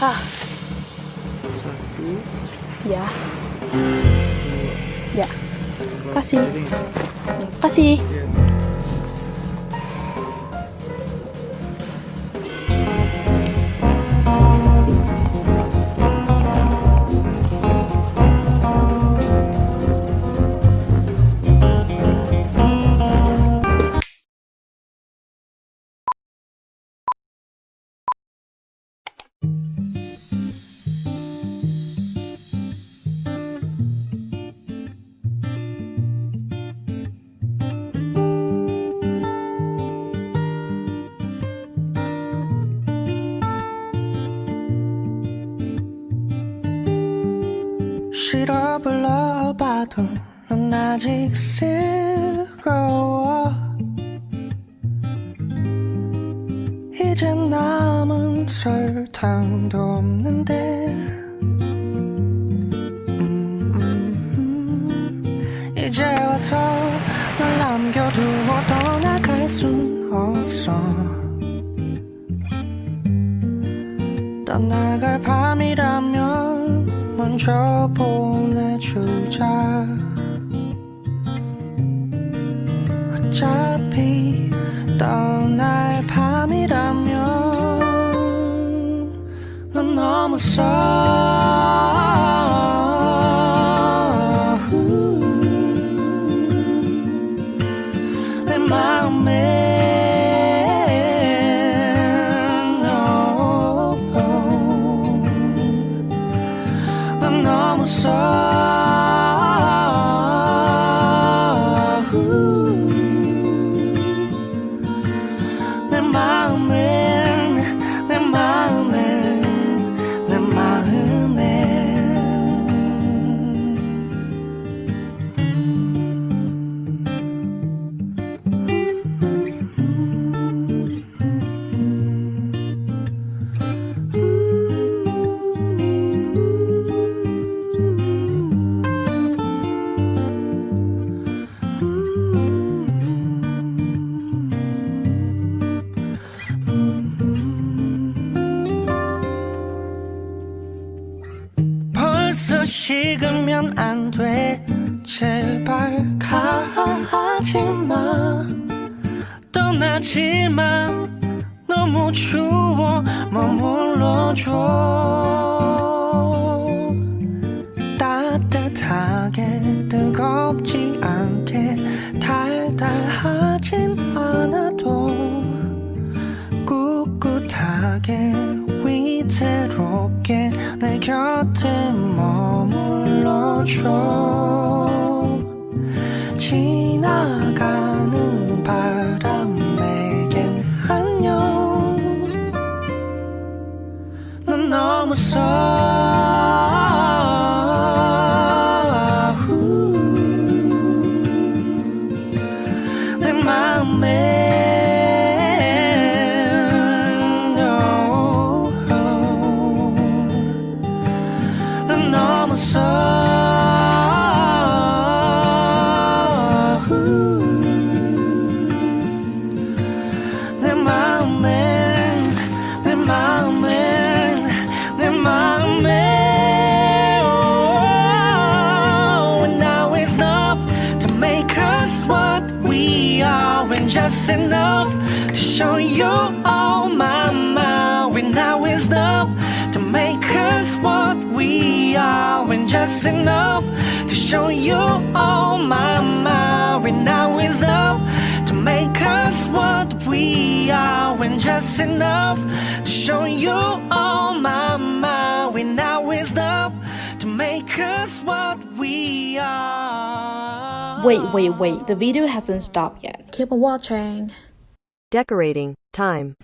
Ah. Satu. Ya. Dua. Ya. Kasih. Kali. Kasih. Ya. 싫어 불러봐도 넌 아직 즐거워. 이제 남은 설탕도 없는데 이제 와서 널 남겨두고 떠나갈 순 없어. 떠나갈 밤이라면 먼저 보내주자. 어차피 떠날 밤이라면 넌 너무 내 마음에 너무 내 마음엔 내 마음엔 내 마음엔 벌써 식으면 안 돼. 제발 가지마. 떠나지마. 너무 추워. 머물러줘. 따뜻하게 뜨겁지 않게 달달하진 않아도 꿋꿋하게 위태롭게 내 곁에 머물러줘. 지나가는 바람에겐 안녕. 넌 너무 내 마음에 너무 내 마음엔 내 마음엔 내 마음엔 And now it's enough to make us what we are, and just enough to show you all my mind. And now it's enough to make us what we are, and just enough to show you all my mind. And now is enough to make us what we are, and just enough to show you all my mind. And now is enough to make us what we are. Wait. The video hasn't stopped yet. Keep on watching. Decorating time.